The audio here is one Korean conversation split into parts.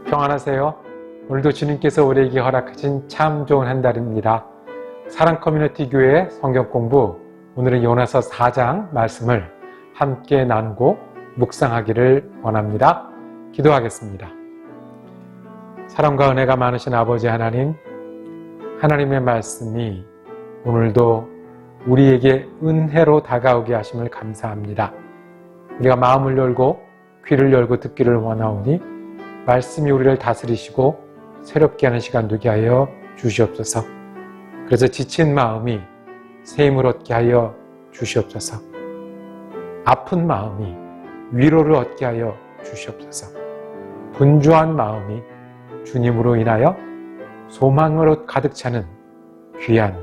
평안하세요. 오늘도 주님께서 우리에게 허락하신 참 좋은 한 달입니다. 사랑 커뮤니티 교회 성경 공부, 오늘은 요나서 4장 말씀을 함께 나누고 묵상하기를 원합니다. 기도하겠습니다. 사랑과 은혜가 많으신 아버지 하나님, 하나님의 말씀이 오늘도 우리에게 은혜로 다가오게 하심을 감사합니다. 우리가 마음을 열고 귀를 열고 듣기를 원하오니 말씀이 우리를 다스리시고 새롭게 하는 시간 되게 하여 주시옵소서. 그래서 지친 마음이 새 힘을 얻게 하여 주시옵소서. 아픈 마음이 위로를 얻게 하여 주시옵소서. 분주한 마음이 주님으로 인하여 소망으로 가득 차는 귀한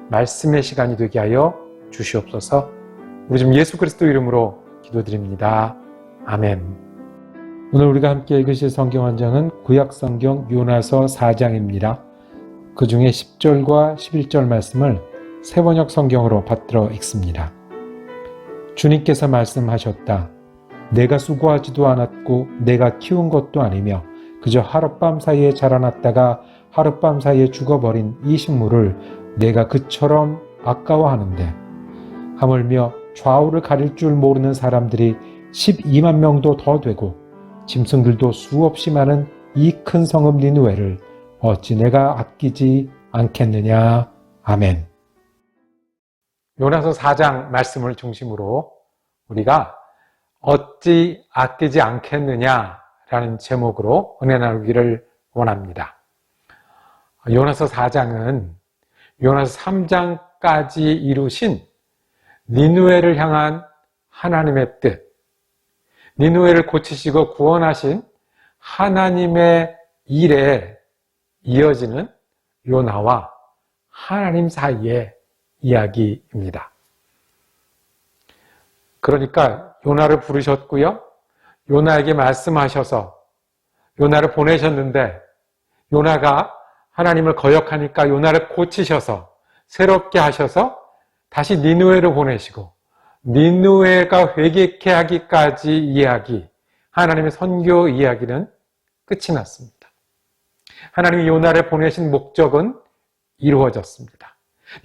말씀의 시간이 되게 하여 주시옵소서. 우리 좀 예수 그리스도 이름으로 기도드립니다. 아멘. 오늘 우리가 함께 읽으실 성경 한장은 구약 성경 요나서 4장입니다. 그 중에 10절과 11절 말씀을 새번역 성경으로 받들어 읽습니다. 주님께서 말씀하셨다. 내가 수고하지도 않았고 내가 키운 것도 아니며 그저 하룻밤 사이에 자라났다가 하룻밤 사이에 죽어버린 이 식물을 내가 그처럼 아까워하는데 하물며 좌우를 가릴 줄 모르는 사람들이 12만 명도 더 되고 짐승들도 수없이 많은 이 큰 성읍 니느웨를 어찌 내가 아끼지 않겠느냐. 아멘. 요나서 4장 말씀을 중심으로 우리가 어찌 아끼지 않겠느냐라는 제목으로 은혜 나누기를 원합니다. 요나서 4장은 요나서 3장까지 이루신 니느웨를 향한 하나님의 뜻, 니느웨를 고치시고 구원하신 하나님의 일에 이어지는 요나와 하나님 사이의 이야기입니다. 그러니까 요나를 부르셨고요. 요나에게 말씀하셔서 요나를 보내셨는데 요나가 하나님을 거역하니까 요나를 고치셔서 새롭게 하셔서 다시 니느웨를 보내시고 니느웨가 회개케 하기까지 이야기, 하나님의 선교 이야기는 끝이 났습니다. 하나님이 요나를 보내신 목적은 이루어졌습니다.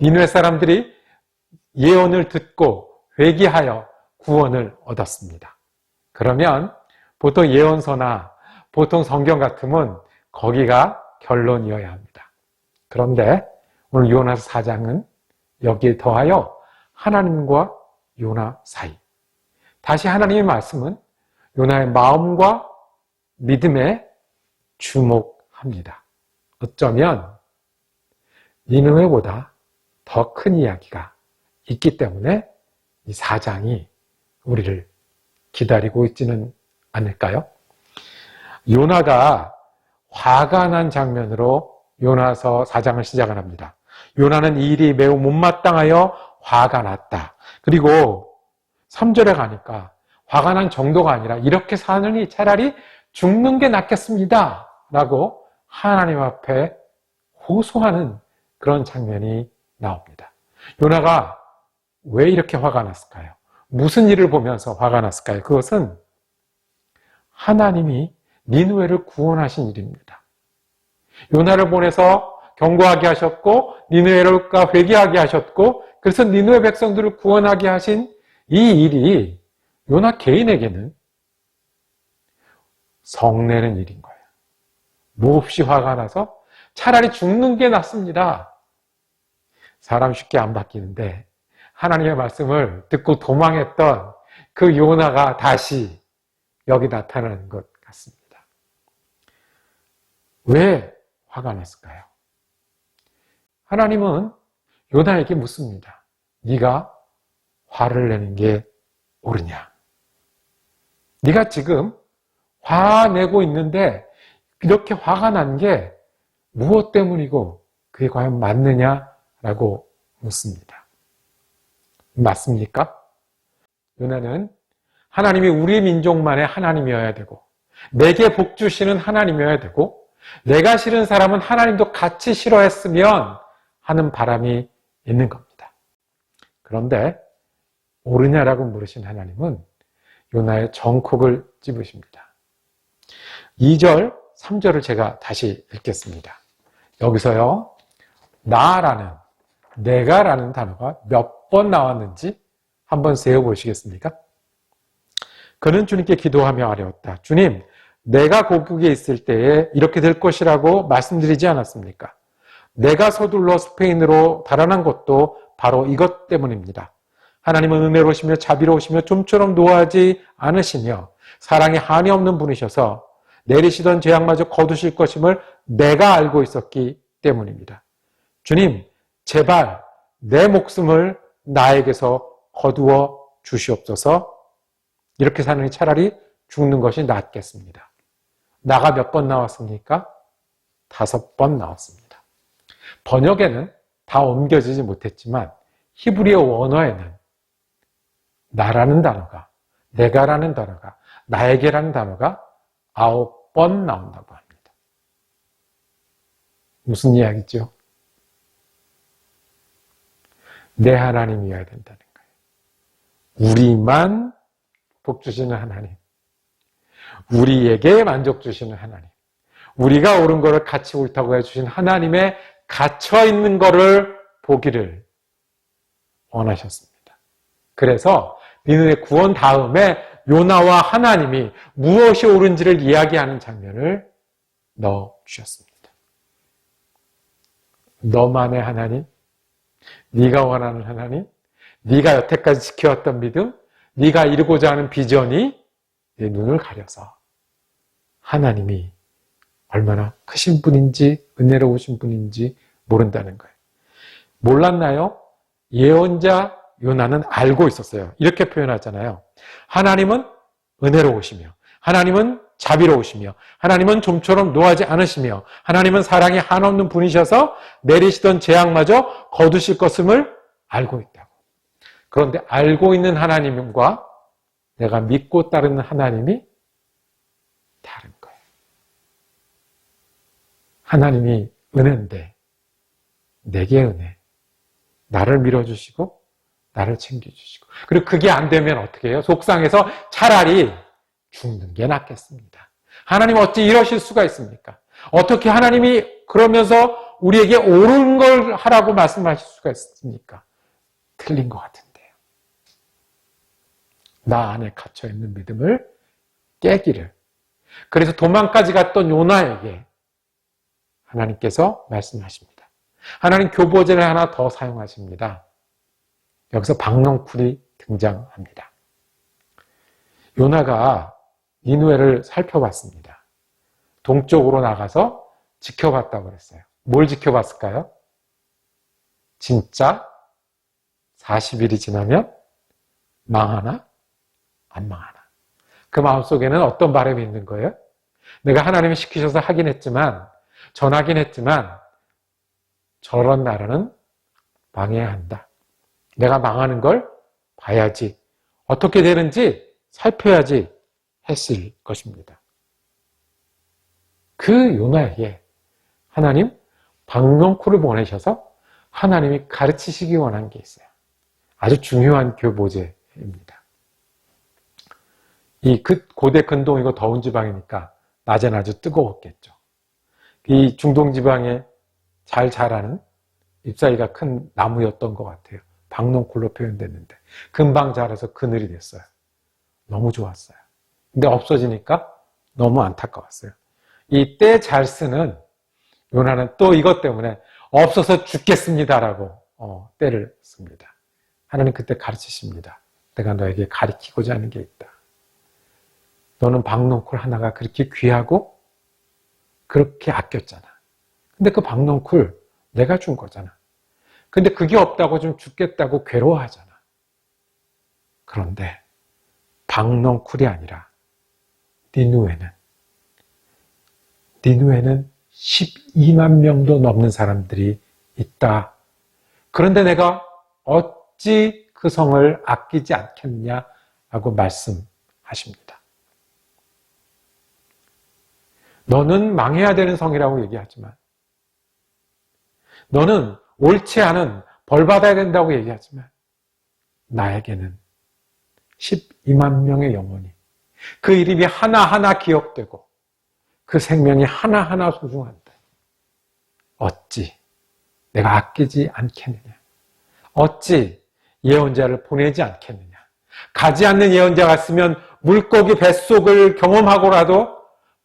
니느웨 사람들이 예언을 듣고 회개하여 구원을 얻었습니다. 그러면 보통 예언서나 보통 성경 같으면 거기가 결론이어야 합니다. 그런데 오늘 요나서 4장은 여기에 더하여 하나님과 요나 사이, 다시 하나님의 말씀은 요나의 마음과 믿음에 주목합니다. 어쩌면 니느웨보다 더 큰 이야기가 있기 때문에 이 4장이 우리를 기다리고 있지는 않을까요? 요나가 화가 난 장면으로 요나서 4장을 시작을 합니다. 요나는 이 일이 매우 못마땅하여 화가 났다. 그리고 3절에 가니까 화가 난 정도가 아니라 이렇게 사느니 차라리 죽는 게 낫겠습니다. 라고 하나님 앞에 호소하는 그런 장면이 나옵니다. 요나가 왜 이렇게 화가 났을까요? 무슨 일을 보면서 화가 났을까요? 그것은 하나님이 니느웨를 구원하신 일입니다. 요나를 보내서 경고하게 하셨고 니느웨가 회개하게 하셨고 그래서 니느웨 백성들을 구원하게 하신 이 일이 요나 개인에게는 성내는 일인 거예요. 몹시 화가 나서 차라리 죽는 게 낫습니다. 사람 쉽게 안 바뀌는데 하나님의 말씀을 듣고 도망했던 그 요나가 다시 여기 나타나는 것 같습니다. 왜 화가 났을까요? 하나님은 요나에게 묻습니다. 네가 화를 내는 게 옳으냐? 네가 지금 화내고 있는데 이렇게 화가 난 게 무엇 때문이고 그게 과연 맞느냐라고 묻습니다. 맞습니까? 요나는 하나님이 우리 민족만의 하나님이어야 되고 내게 복 주시는 하나님이어야 되고 내가 싫은 사람은 하나님도 같이 싫어했으면 하는 바람이 있는 겁니다. 그런데 옳으냐라고 물으신 하나님은 요나의 정콕을 찝으십니다. 2절, 3절을 제가 다시 읽겠습니다. 여기서요, 나라는, 내가라는 단어가 몇 번 나왔는지 한번 세어보시겠습니까? 그는 주님께 기도하며 아뢰었다. 주님, 내가 고국에 있을 때에 이렇게 될 것이라고 말씀드리지 않았습니까? 내가 서둘러 스페인으로 달아난 것도 바로 이것 때문입니다. 하나님은 은혜로우시며 자비로우시며 좀처럼 노하지 않으시며 사랑에 한이 없는 분이셔서 내리시던 재앙마저 거두실 것임을 내가 알고 있었기 때문입니다. 주님, 제발 내 목숨을 나에게서 거두어 주시옵소서. 이렇게 사느니 차라리 죽는 것이 낫겠습니다. 나가 몇 번 나왔습니까? 5번 나왔습니다. 번역에는 다 옮겨지지 못했지만 히브리어 원어에는 나라는 단어가, 내가라는 단어가, 나에게라는 단어가 9번 나온다고 합니다. 무슨 이야기죠? 내 하나님이어야 된다는 거예요. 우리만 복 주시는 하나님, 우리에게 만족 주시는 하나님, 우리가 옳은 것을 같이 옳다고 해주신 하나님의 갇혀있는 것을 보기를 원하셨습니다. 그래서 니느웨 구원 다음에 요나와 하나님이 무엇이 옳은지를 이야기하는 장면을 넣어주셨습니다. 너만의 하나님, 네가 원하는 하나님, 네가 여태까지 지켜왔던 믿음, 네가 이루고자 하는 비전이 내 눈을 가려서 하나님이 얼마나 크신 분인지 은혜로우신 분인지 모른다는 거예요. 몰랐나요? 예언자 요나는 알고 있었어요. 이렇게 표현하잖아요. 하나님은 은혜로우시며 하나님은 자비로우시며 하나님은 좀처럼 노하지 않으시며 하나님은 사랑이 한없는 분이셔서 내리시던 재앙마저 거두실 것임을 알고 있다고. 그런데 알고 있는 하나님과 내가 믿고 따르는 하나님이 다른 거예요. 하나님이 은혜인데 내게 은혜, 나를 밀어주시고 나를 챙겨주시고, 그리고 그게 안 되면 어떻게 해요? 속상해서 차라리 죽는 게 낫겠습니다. 하나님 어찌 이러실 수가 있습니까? 어떻게 하나님이 그러면서 우리에게 옳은 걸 하라고 말씀하실 수가 있습니까? 틀린 것 같은데요. 나 안에 갇혀있는 믿음을 깨기를. 그래서 도망까지 갔던 요나에게 하나님께서 말씀하십니다. 하나님 교보제를 하나 더 사용하십니다. 여기서 박넝쿨이 등장합니다. 요나가 니느웨를 살펴봤습니다. 동쪽으로 나가서 지켜봤다고 그랬어요. 뭘 지켜봤을까요? 진짜 40일이 지나면 망하나? 안 망하나? 그 마음속에는 어떤 바람이 있는 거예요? 내가 하나님이 시키셔서 하긴 했지만, 전하긴 했지만 저런 나라는 망해야 한다. 내가 망하는 걸 봐야지. 어떻게 되는지 살펴야지 했을 것입니다. 그 요나에게 하나님 박넝쿨을 보내셔서 하나님이 가르치시기 원한 게 있어요. 아주 중요한 교보제입니다. 이 고대 근동이고 더운 지방이니까 낮에는 아주 뜨거웠겠죠. 이 중동 지방에 잘 자라는 잎사귀가 큰 나무였던 것 같아요. 박넝쿨로 표현됐는데 금방 자라서 그늘이 됐어요. 너무 좋았어요. 근데 없어지니까 너무 안타까웠어요. 이 때 잘 쓰는 요나는 또 이것 때문에 없어서 죽겠습니다라고 때를 씁니다. 하나님 그때 가르치십니다. 내가 너에게 가르치고자 하는 게 있다. 너는 박넝쿨 하나가 그렇게 귀하고 그렇게 아꼈잖아. 근데 그 박넝쿨 내가 준 거잖아. 근데 그게 없다고 좀 죽겠다고 괴로워하잖아. 그런데 박넝쿨이 아니라 니느웨는 12만 명도 넘는 사람들이 있다. 그런데 내가 어찌 그 성을 아끼지 않겠냐라고 말씀하십니다. 너는 망해야 되는 성이라고 얘기하지만, 너는 옳지 않은 벌 받아야 된다고 얘기하지만, 나에게는 12만 명의 영혼이 그 이름이 하나하나 기억되고 그 생명이 하나하나 소중한데 어찌 내가 아끼지 않겠느냐? 어찌 예언자를 보내지 않겠느냐? 가지 않는 예언자 같으면 물고기 뱃속을 경험하고라도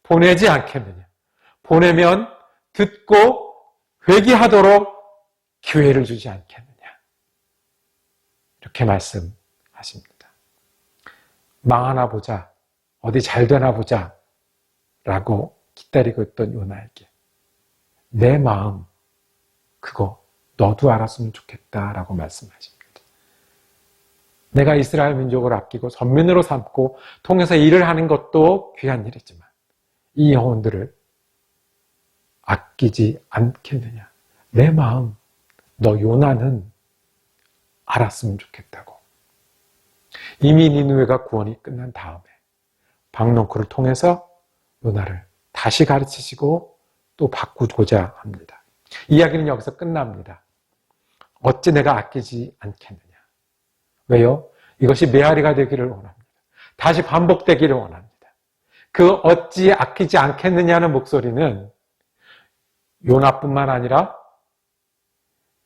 보내지 않겠느냐? 보내면 듣고 회개하도록 기회를 주지 않겠느냐? 이렇게 말씀하십니다. 망하나 보자, 어디 잘 되나 보자 라고 기다리고 있던 요나에게 내 마음 그거 너도 알았으면 좋겠다라고 말씀하십니다. 내가 이스라엘 민족을 아끼고 선민으로 삼고 통해서 일을 하는 것도 귀한 일이지만 이 영혼들을 아끼지 않겠느냐. 내 마음 너 요나는 알았으면 좋겠다고. 이미 니느웨가 구원이 끝난 다음에 박농쿨을 통해서 요나를 다시 가르치시고 또 바꾸고자 합니다. 이야기는 여기서 끝납니다. 어찌 내가 아끼지 않겠느냐. 왜요? 이것이 메아리가 되기를 원합니다. 다시 반복되기를 원합니다. 그 어찌 아끼지 않겠느냐는 목소리는 요나뿐만 아니라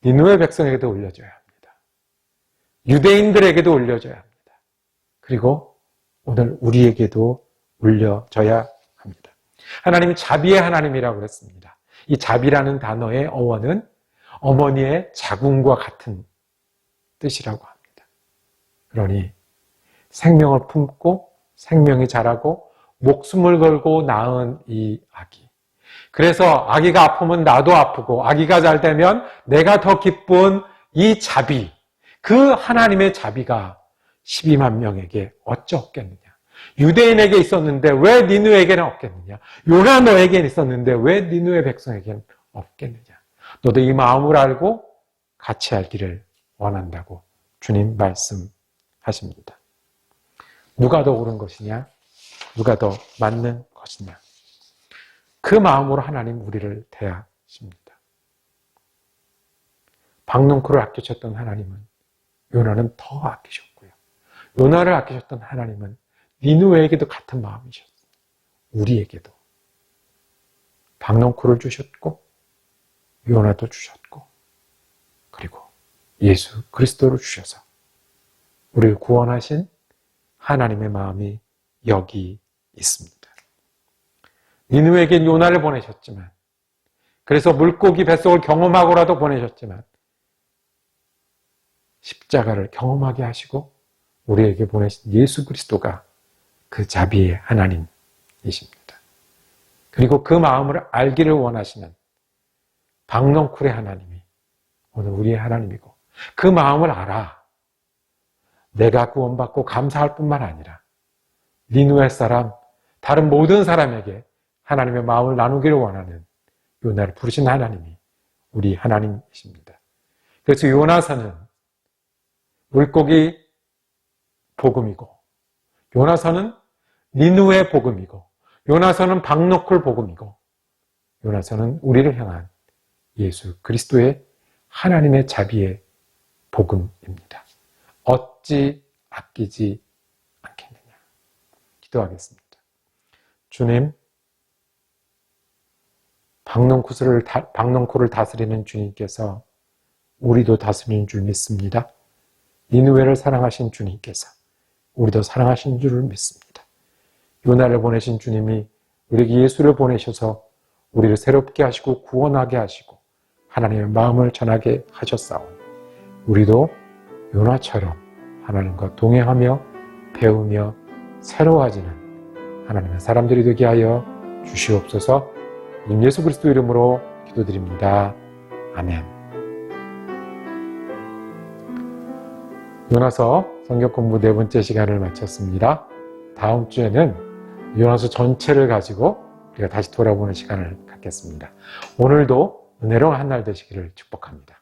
니느웨 백성에게도 올려줘야 합니다. 유대인들에게도 올려줘야 합니다. 그리고 오늘 우리에게도 올려져야 합니다. 하나님은 자비의 하나님이라고 그랬습니다. 이 자비라는 단어의 어원은 어머니의 자궁과 같은 뜻이라고 합니다. 그러니 생명을 품고 생명이 자라고 목숨을 걸고 낳은 이 아기. 그래서 아기가 아프면 나도 아프고 아기가 잘 되면 내가 더 기쁜 이 자비. 그 하나님의 자비가 12만 명에게 어찌 없겠느냐. 유대인에게 있었는데 왜 니느웨에게는 없겠느냐. 요나 너에게는 있었는데 왜 니느웨 백성에게는 없겠느냐. 너도 이 마음을 알고 같이 알기를 원한다고 주님 말씀하십니다. 누가 더 옳은 것이냐? 누가 더 맞는 것이냐? 그 마음으로 하나님 우리를 대하십니다. 박농쿨을 아끼셨던 하나님은 요나는 더 아끼셨고요. 요나를 아끼셨던 하나님은 니느웨에게도 같은 마음이셨어요. 우리에게도 박농쿨을 주셨고 요나도 주셨고 그리고 예수 그리스도를 주셔서 우리를 구원하신 하나님의 마음이 여기 있습니다. 니느웨에게 요나를 보내셨지만 그래서 물고기 뱃속을 경험하고라도 보내셨지만 십자가를 경험하게 하시고 우리에게 보내신 예수 그리스도가 그 자비의 하나님이십니다. 그리고 그 마음을 알기를 원하시는 박농쿨의 하나님이 오늘 우리의 하나님이고 그 마음을 알아 내가 구원받고 감사할 뿐만 아니라 니느웨 사람, 다른 모든 사람에게 하나님의 마음을 나누기를 원하는 요나를 부르신 하나님이 우리 하나님이십니다. 그래서 요나서는 물고기 복음이고 요나서는 니느웨 복음이고 요나서는 박농쿨 복음이고 요나서는 우리를 향한 예수 그리스도의 하나님의 자비의 복음입니다. 어찌 아끼지 않겠느냐. 기도하겠습니다. 주님, 박농쿨을 다스리는 주님께서 우리도 다스리는 줄 믿습니다. 니느웨를 사랑하신 주님께서 우리도 사랑하신 줄을 믿습니다. 요나를 보내신 주님이 우리에게 예수를 보내셔서 우리를 새롭게 하시고 구원하게 하시고 하나님의 마음을 전하게 하셨사오니 우리도 요나처럼 하나님과 동행하며 배우며 새로워지는 하나님의 사람들이 되게 하여 주시옵소서. 이름 예수 그리스도 이름으로 기도드립니다. 아멘. 요나서 성경 공부 4번째 시간을 마쳤습니다. 다음 주에는 요나서 전체를 가지고 우리가 다시 돌아보는 시간을 갖겠습니다. 오늘도 은혜로운 한 날 되시기를 축복합니다.